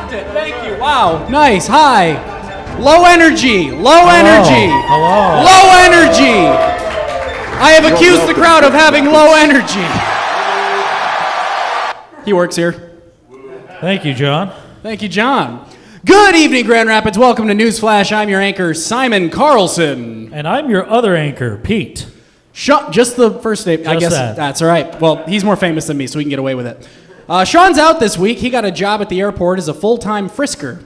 rocked it. Thank you. Wow. Nice. Hi. Low energy. Low energy. Hello. Low energy. I have accused the crowd of having low energy. He works here. Thank you, John. Thank you, John. Good evening, Grand Rapids. Welcome to NewsFlash. I'm your anchor, Simon Carlson. And I'm your other anchor, Pete. Just the first name. I guess that's all right. Well, he's more famous than me, so we can get away with it. Sean's out this week. He got a job at the airport as a full-time frisker.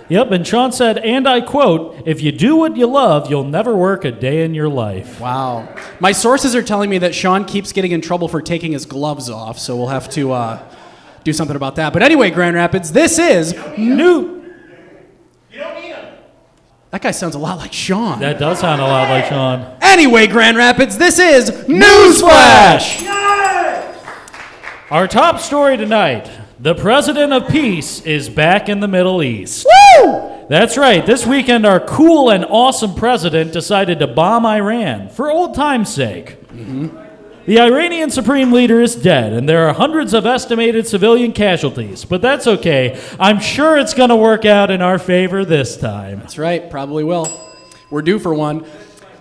Yep, and Sean said, and I quote, "If you do what you love, you'll never work a day in your life." Wow. My sources are telling me that Sean keeps getting in trouble for taking his gloves off, so we'll have to do something about that. But anyway, Grand Rapids, this is new. You don't need him. That guy sounds a lot like Sean. That does sound a lot like Sean. Anyway, Grand Rapids, this is NewsFlash! Our top story tonight. The President of Peace is back in the Middle East. Woo! That's right. This weekend, our cool and awesome president decided to bomb Iran for old time's sake. Mm-hmm. The Iranian supreme leader is dead, and there are hundreds of estimated civilian casualties. But that's okay. I'm sure it's going to work out in our favor this time. That's right. Probably will. We're due for one.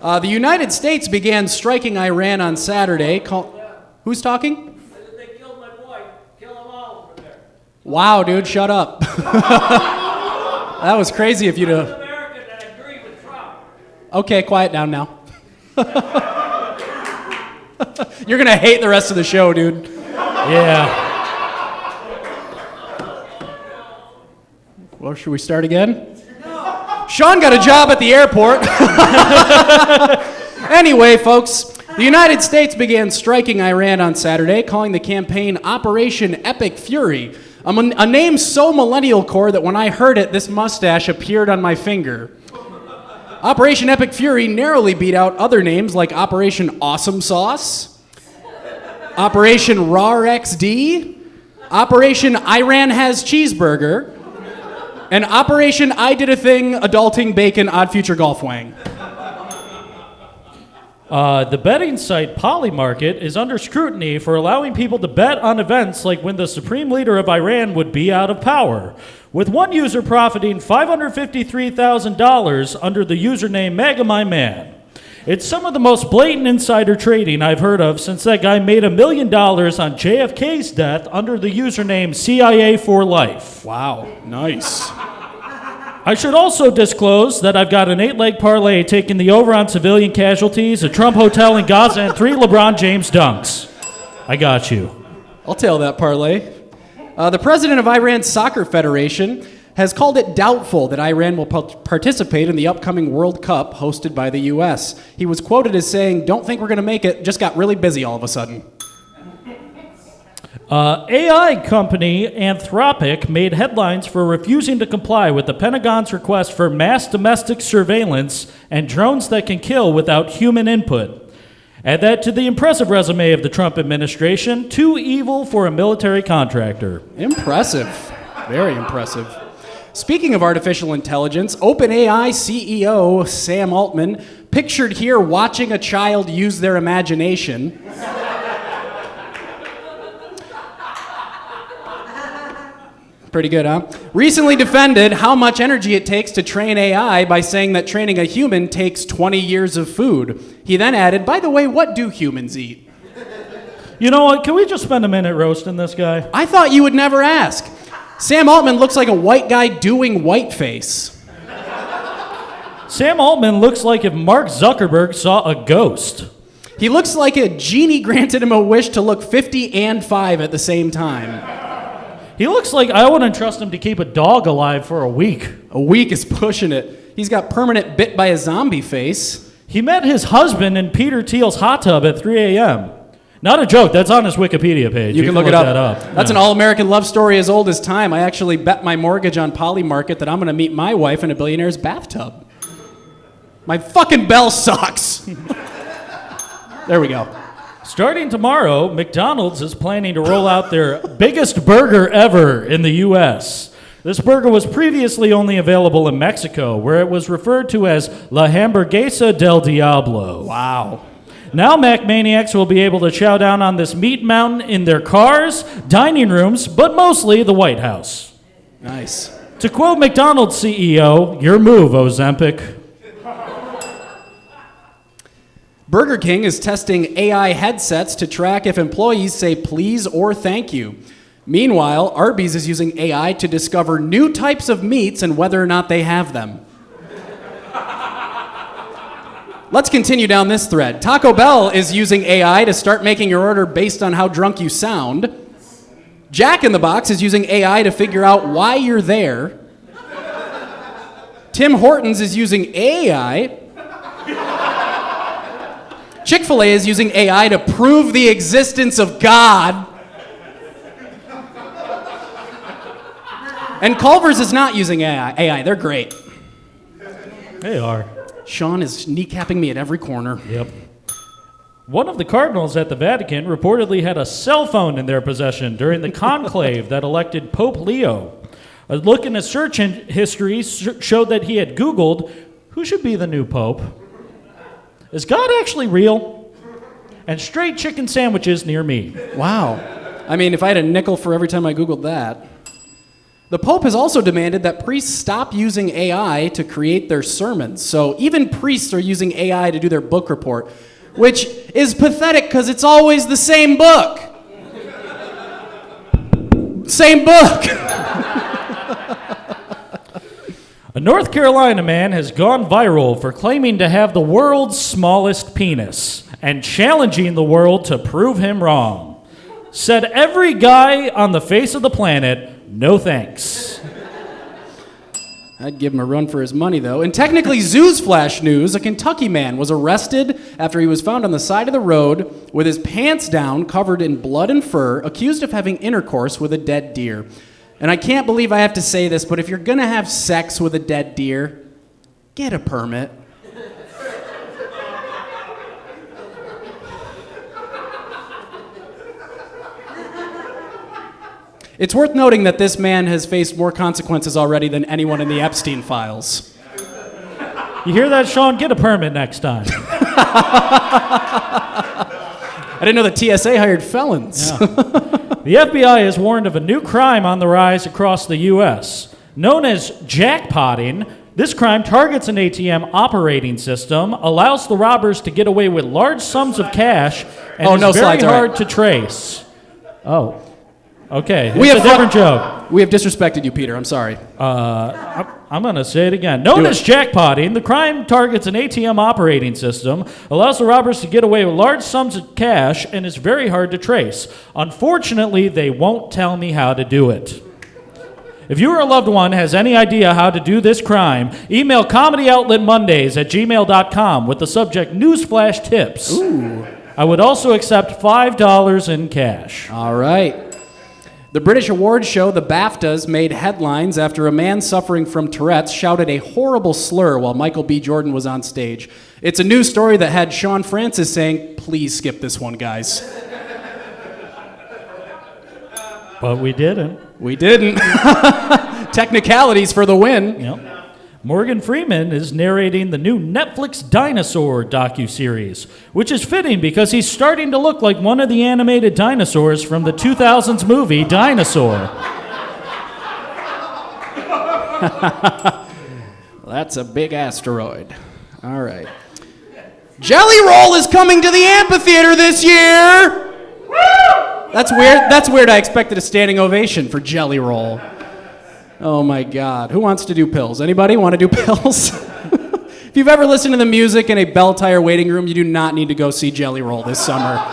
The United States began striking Iran on Saturday. Who's talking? Wow, dude, shut up. That was crazy if you'd have... American that agree with Trump. Okay, quiet down now. You're going to hate the rest of the show, dude. Yeah. Well, should we start again? No. Sean got a job at the airport. Anyway, folks, the United States began striking Iran on Saturday, calling the campaign Operation Epic Fury. A name so millennial core that when I heard it, this mustache appeared on my finger. Operation Epic Fury narrowly beat out other names like Operation Awesome Sauce, Operation RAR XD, Operation Iran Has Cheeseburger, and Operation I Did a Thing Adulting Bacon Odd Future Golf Wang. The betting site Polymarket is under scrutiny for allowing people to bet on events like when the supreme leader of Iran would be out of power, with one user profiting $553,000 under the username MegaMyMan. It's some of the most blatant insider trading I've heard of since that guy made $1 million on JFK's death under the username CIA for Life. Wow, nice. I should also disclose that I've got an 8-leg parlay taking the over on civilian casualties, a Trump hotel in Gaza, and 3 LeBron James dunks. I got you. I'll tail that parlay. The president of Iran's soccer federation has called it doubtful that Iran will participate in the upcoming World Cup hosted by the U.S. He was quoted as saying, "Don't think we're going to make it, just got really busy all of a sudden." AI company Anthropic made headlines for refusing to comply with the Pentagon's request for mass domestic surveillance and drones that can kill without human input. Add that to the impressive resume of the Trump administration, too evil for a military contractor. Impressive. Very impressive. Speaking of artificial intelligence, OpenAI CEO Sam Altman, pictured here watching a child use their imagination, pretty good, huh? Recently defended how much energy it takes to train AI by saying that training a human takes 20 years of food. He then added, "By the way, what do humans eat?" You know what? Can we just spend a minute roasting this guy? I thought you would never ask. Sam Altman looks like a white guy doing whiteface. Sam Altman looks like if Mark Zuckerberg saw a ghost. He looks like a genie granted him a wish to look 50 and 5 at the same time. He looks like I wouldn't trust him to keep a dog alive for a week. A week is pushing it. He's got permanent bit by a zombie face. He met his husband in Peter Thiel's hot tub at 3 a.m. Not a joke. That's on his Wikipedia page. You can look it up. That up. That's an all-American love story as old as time. I actually bet my mortgage on Polymarket that I'm going to meet my wife in a billionaire's bathtub. My fucking bell sucks. There we go. Starting tomorrow, McDonald's is planning to roll out their biggest burger ever in the U.S. This burger was previously only available in Mexico, where it was referred to as La Hamburguesa del Diablo. Wow. Now Mac Maniacs will be able to chow down on this meat mountain in their cars, dining rooms, but mostly the White House. Nice. To quote McDonald's CEO, your move, Ozempic. Burger King is testing AI headsets to track if employees say please or thank you. Meanwhile, Arby's is using AI to discover new types of meats and whether or not they have them. Let's continue down this thread. Taco Bell is using AI to start making your order based on how drunk you sound. Jack in the Box is using AI to figure out why you're there. Tim Hortons is using AI. Chick-fil-A is using AI to prove the existence of God. And Culver's is not using AI. They're great. They are. Sean is kneecapping me at every corner. Yep. One of the cardinals at the Vatican reportedly had a cell phone in their possession during the conclave that elected Pope Leo. A look in his search history showed that he had Googled, who should be the new pope? Is God actually real? And straight chicken sandwiches near me. Wow. I mean, if I had a nickel for every time I Googled that. The Pope has also demanded that priests stop using AI to create their sermons. So even priests are using AI to do their book report, which is pathetic because it's always the same book. Same book. A North Carolina man has gone viral for claiming to have the world's smallest penis and challenging the world to prove him wrong. Said every guy on the face of the planet, no thanks. I'd give him a run for his money, though. In technically NewsFlash news, a Kentucky man was arrested after he was found on the side of the road with his pants down, covered in blood and fur, accused of having intercourse with a dead deer. And I can't believe I have to say this, but if you're gonna have sex with a dead deer, get a permit. It's worth noting that this man has faced more consequences already than anyone in the Epstein files. You hear that, Sean? Get a permit next time. I didn't know the TSA hired felons. Yeah. The FBI is warned of a new crime on the rise across the U.S. Known as jackpotting, this crime targets an ATM operating system, allows the robbers to get away with large sums of cash, and is very hard to trace. Oh. Okay, it's a different joke. We have disrespected you, Peter. I'm sorry. I'm going to say it again. Known as jackpotting, the crime targets an ATM operating system, allows the robbers to get away with large sums of cash, and is very hard to trace. Unfortunately, they won't tell me how to do it. If you or a loved one has any idea how to do this crime, email comedyoutletmondays@gmail.com with the subject NewsFlash tips. Ooh. I would also accept $5 in cash. All right. The British awards show, the BAFTAs, made headlines after a man suffering from Tourette's shouted a horrible slur while Michael B. Jordan was on stage. It's a news story that had Sean Francis saying, "Please skip this one, guys." But we didn't. We didn't. Technicalities for the win. Yep. Morgan Freeman is narrating the new Netflix Dinosaur docuseries, which is fitting because he's starting to look like one of the animated dinosaurs from the 2000s movie Dinosaur. That's a big asteroid. All right. Jelly Roll is coming to the amphitheater this year! That's weird. That's weird. I expected a standing ovation for Jelly Roll. Oh my God. Who wants to do pills? Anybody want to do pills? If you've ever listened to the music in a Bell Tire waiting room, you do not need to go see Jelly Roll this summer.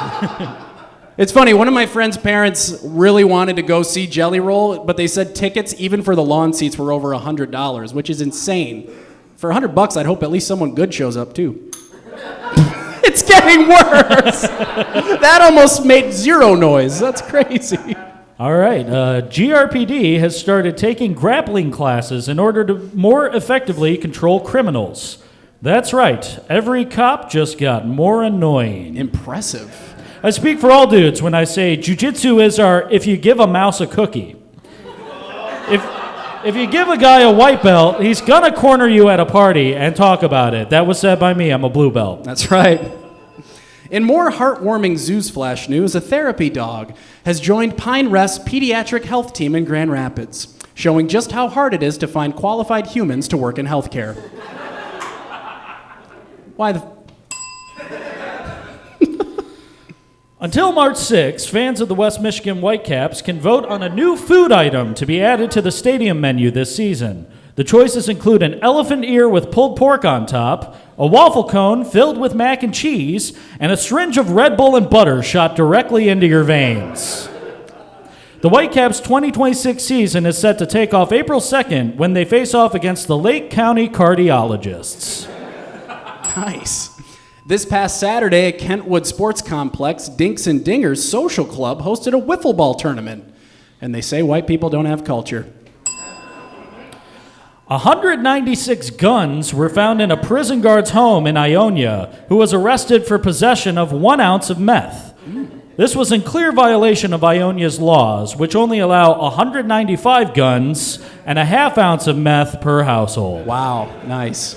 It's funny, one of my friend's parents really wanted to go see Jelly Roll, but they said tickets, even for the lawn seats, were over $100, which is insane. For $100, I'd hope at least someone good shows up too. It's getting worse. That almost made zero noise. That's crazy. All right. GRPD has started taking grappling classes in order to more effectively control criminals. That's right. Every cop just got more annoying. Impressive. I speak for all dudes when I say jiu-jitsu is our if you give a mouse a cookie. If you give a guy a white belt, he's gonna corner you at a party and talk about it. That was said by me. I'm a blue belt. That's right. In more heartwarming NewsFlash news, a therapy dog has joined Pine Rest's pediatric health team in Grand Rapids, showing just how hard it is to find qualified humans to work in healthcare. Why the... Until March 6, fans of the West Michigan Whitecaps can vote on a new food item to be added to the stadium menu this season. The choices include an elephant ear with pulled pork on top, a waffle cone filled with mac and cheese, and a syringe of Red Bull and butter shot directly into your veins. The Whitecaps' 2026 season is set to take off April 2nd when they face off against the Lake County Cardiologists. Nice. This past Saturday at Kentwood Sports Complex, Dinks and Dingers Social Club hosted a wiffle ball tournament. And they say white people don't have culture. 196 guns were found in a prison guard's home in Ionia, who was arrested for possession of 1 ounce of meth. This was in clear violation of Ionia's laws, which only allow 195 guns and a half ounce of meth per household. Wow, nice.